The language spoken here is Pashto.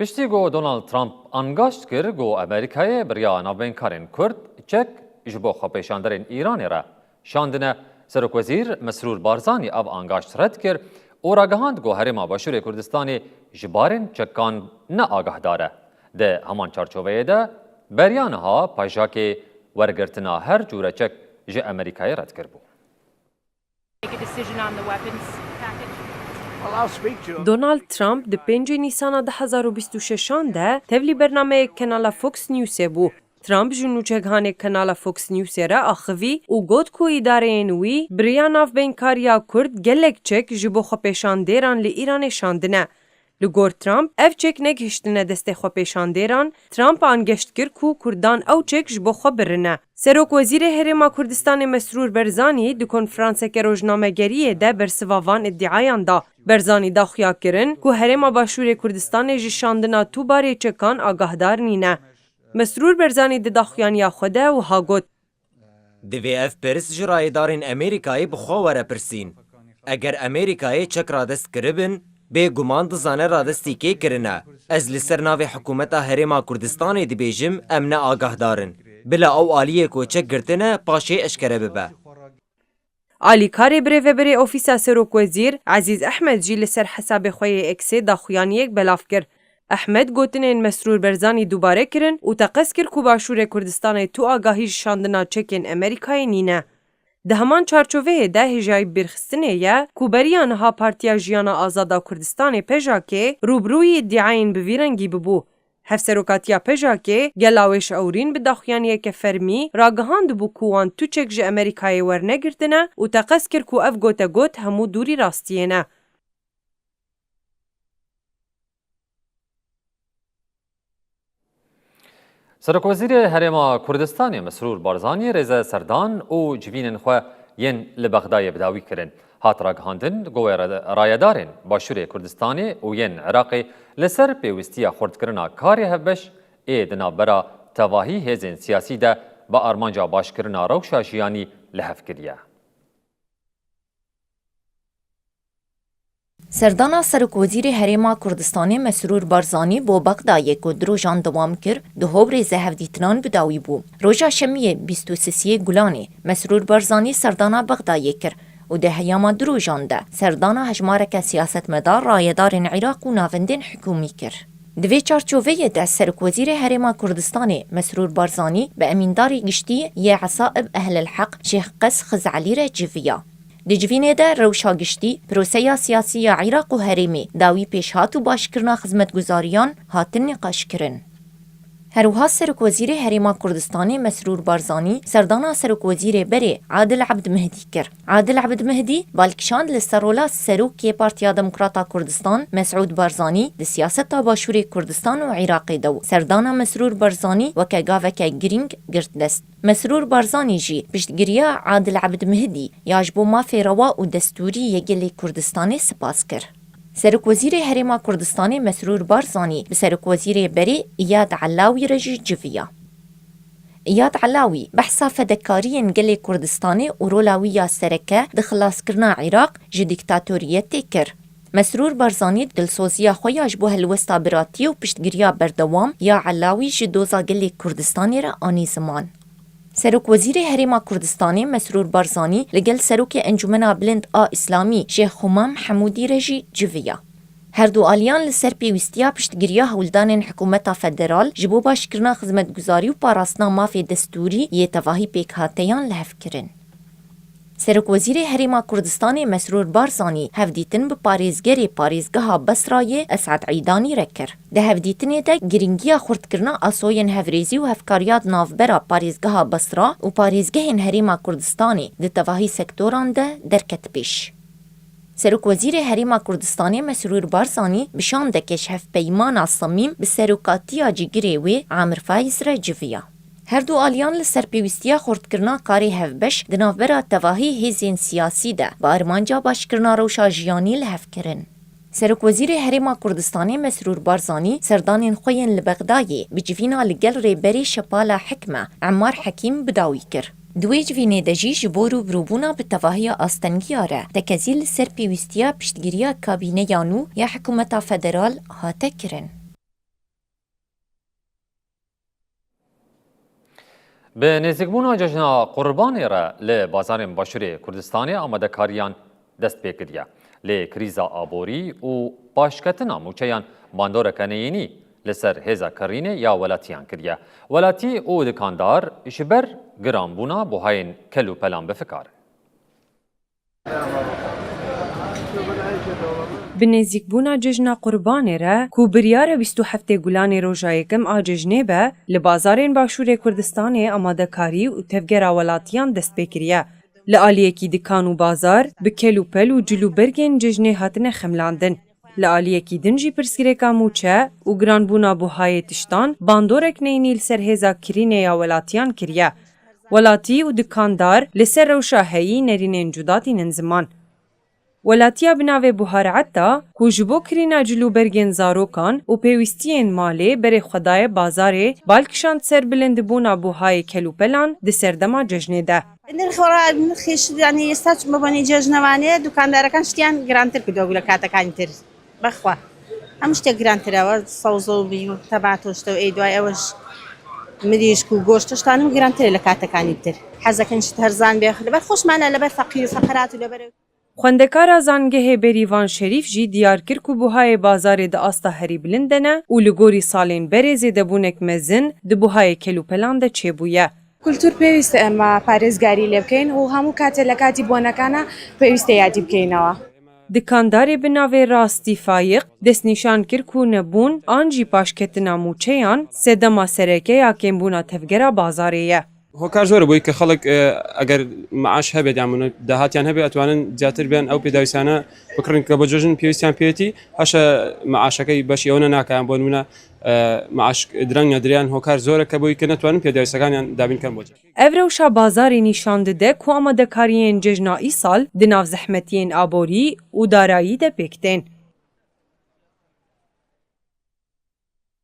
پشتی گو دونالد ترامپ انگاشت کرد گو امریکای بریا ناوینکارین کرد چک جبو خپیشاندرین ایران را شاندنه سرک وزیر مسرور بارزانی او انگاشت رد کرد او راگهاند گو هرما باشور کردستانی جبارین چکان نه آگاه داره ده همان چارچوبه ده بریانها پاجاکی ورگرتنا هر جوره چک جه امریکای رد کرد بو. دونالد ترامپ د 5 نیسان 2026 ده تبلی برنامه کانال فوکس نیوز بو. ترامپ جنوچگان کانال فوکس نیوز را آخوی و گفت که اداره نوی بریان بینکاریا کرد گلک چک جبو خپیشاندران لی ایران شاندنه. لگور ترامپ اف چک نگهشتنه دست خپیشاندران ترامپ انگشت کرد که کردان او چک جبو خبرنه. سروک وزیر هرما کردستان مسرور برزانی دو کنفرانس که روزنامه‌گری ده برسواوان ادعایان دا. برزانی دا خیا کرن که هرما باشور کردستان جشاندنا تو باره چکان آگاهدار نینه. مسرور برزانی ده داخیانیا خوده و ها گوت دوی اف پرس جرایدارین امریکایی بخواه پرسین. اگر امریکایی چک رادست کربن به گمان دزانه رادستی که کرنه. از لسر ناو حکومت هرما کردستان دی بیجم امن آگاه دارن. بلا او آلیه کو چک گرتنه پاشه اشکره ببه. آلی کاری بره و بره اوفیسا سروک وزیر عزیز احمد جی لسر حساب خوی اکسی داخیانیک بلاف کرد. احمد گوتنین مسرور برزانی دوباره کرن و تقص کرد که باشور کردستان تو آگاهی شاندنا چکین امریکای نینه. ده همان چارچوه ده هجای برخستنه یا کوبریان ها پارتیا جیانا آزادا کردستان پژاکه روبروی ادعاین بویرنگی ببو. هفسروکاتیا پژاکه گلاوش اورین به داخیانیه که فرمی راگهاند بو کوان تو چک جه امریکای ورنگردنه و تقص کرد که اف گوتا گوت همو دوری راستیه نه. سرک وزیر هرما کردستان مسرور بارزانی رضا سردان او جوینن خو ین لبغدای بداوی کرن هات راگهاندن گوی رایدارن باشور کردستانی او ین عراقی لسر پیوستی خورد کرنا کاری هبش ایدنا برا تواهی هزین سیاسی ده با ارمانجا باش کرنا روشا جیانی لحف کریه. سردانا سرک وزیر هرما کردستانی مسرور بارزانی بو بغدای کو دروژان دوام کر ده هوبر زهف دیتنان بداوی بو. روژا شمیه 23 گلانی مسرور بارزانی سردانا بغدای کر و ده هیاما دروژان ده سردانا هجمارک سیاست مدار رایدارن عراق و ناوندن حکومی کر. دوی چارچوبه ده سرک وزیر هرما کردستانی مسرور بارزانی به امینداری گشتی یه عصائب اهل الحق شیخ قس خزعلی را جویا. دی جوینه ده روشاگشتی پروسه سیاسی عراق و هریمی داوی پیش هاتو باشکرنا خدمتگزاریان هاتن نقاش کرن. هروها سرک وزیر هرما کردستانی مسرور بارزانی سردانا سرک وزیر بری عادل عبد مهدی کر. عادل عبد مهدی بالکشاند لسرولا سروکی پارتیا دموکراتا کردستان مسعود بارزانی دی سیاست باشور کردستان و عراق دو. سردانا مسرور بارزانی وکا گاوکا گرینگ گرت دست. مسرور بارزانی جی پشتگیریا عادل عبد مهدی یاجبو مافی روا و دستوری یگلی کردستانی سپاس کر. سرک وزیر هرما کردستانی مسرور بارزانی به سرک وزیر بری ایاد علاوی رجی جویا. ایاد علاوی بحثا فدکاری انگل کردستانی و رولاوی یا سرکه دخلاص کرنا عراق جی دیکتاتوریت کر. مسرور بارزانی دلسوزیا خویاش بو هلوستا براتی و پشتگیریا بردوام یا علاوی جی دوزا گل کردستانی را آنی زمان. سروک وزیر هرما کردستانی مسرور بارزانی لگل سروک انجمنا بلند اسلامی شیخ همام حمودی رجی جویا. هر دو آلیان لسر پیوستیا پشتگیریا هولدان حکومت فدرال جبو باشکرنا خدمتگزاری و پاراستنا مافی دستوری یه تواهی پیک هاتیان لحف کرن. سرک وزیر هرما کردستانی مسرور بارزانی هفدیتن به پاریزگری پاریزگاه بسرای اسعد عیدانی رکر. ده هفدیتنی ده گرینگیا خورد کرنا آسوین هفریزی و هفکاریات نافبرا پاریزگاه بسرا و پاریزگهین هرما کردستانی ده تواهی سکتوران ده درکت پیش. سرک وزیر هرما کردستانی مسرور بارزانی بشان دکش هف پیمان صمیم به سروکاتیا جگری و عامر فایز را جویا. هر دو آلیان لسر پیوستیا خورد کرنا کاری هفبش دنافبرا تواهی هزین سیاسی ده با ارمانجا باش کرنا روشا جیانی لحف کرن. سرک وزیر هرما کردستانی مسرور بارزانی سردانین خوین لبغدایی بجوینا لگل ریبری شپالا حکمه عمار حکیم بداوی کر. دوی جوینه دجی جبورو بروبونا به تواهی آستنگیاره تکزیل سر پیوستیا پشتگیریا کابینه یانو یا حکومتا فدرال هاته کرن. به نزدیکبوونا جژنا قوربانê re li bazarên Başûrê Kurdistanê amadekariyan dest pê kiriye. Lê krîza aborî û paşketina mûçeyan bandoreka neyînî li ser hêza kerînê ya welatiyan kiriye. Welatî û dikandar ji ber giranbûna buhayên kel û pelan bifikare. Bi nêzîkbûna cejna Qurbanê re ku biryara 27 Gulanê roja yekem a cejnê be li bazarên Başûrê Kurdistanê amadekarî û tevgera welatiyan dest pê kiriye. Li aliyekî dikan û bazar bi kel û pel û cilûbergên cejnê hatine xemlandin. Li aliyekî din jî pirsgirêka mûçe û giranbûna buhayê tiştan bandorek neyînî li ser hêza kirînê ya welatiyan kiriye. Welatî û dikandar li ser rewşa heyî nerînên cuda tînin ziman. Welatiya bi navê Buhar Etta ku ji bo kirîna cilûbergên zarokan û pêwîstiyên malê berê xwedayê bazarê balkişand ser bilindbûna buhayê kel û pelan di serdema cejnê de. نرخیش یعنی ئێستا بەبوونی جێژنەوانەیە دوکاندارەکان شتیان گرانتر کردووە لە کاتەکانی تر بەخوا هەموو شتێک گرانترەوە سەوزە و بی و تەباتۆشتە و ئەی دوای ئەوەش مریشک و گۆشتشتانم گرانترە لە کاتەکانی تر حەزەکەن شت هەرزان بێ لەبەر خۆشمانە لەبەر فەقیر و فەقەرات و لەبەر Xwendekara zangehê Berîvan Şerîf jî diyar kir ku buhayê bazarê di asta herî bilind de ne û li gorî salên berê zêdebûnek mezin di buhayê kel û pelan de çêbûye. کولتور پێویستە ئەمە پارێزگاری لێ بکەین و هەموو کاتێ لە کاتی بۆنەکانە پێویستە یادی بکەینەوە. Dikandarê bi navê Rastî Fayiq destnîşan kir ku nebûn an jî paşketina mûçeyan sedema sereke ya kêmbûna tevgera bazarê ye. هۆکار زۆرە بۆی کە خەڵک ئەگەر معاش هەبێت یان داهاتیان هەبێت ئەتوانن زیاتر بێن ئەو پێداویستانە بکڕن کە بە جۆژن پێویستیان پێێتی هەشە معاشەکەی بەشی ئەوە ناکەیان بۆ نمونە معاش درەنگە دریان هۆکار زۆرە کە بۆی کە نەتوانن پێداویستەکانیان دابینکەن بۆ Ev rewşa bazarê nîşan dide ku amadekariyên cejna îsal di nav zehmetiyên aborî û darayî de pêk tên.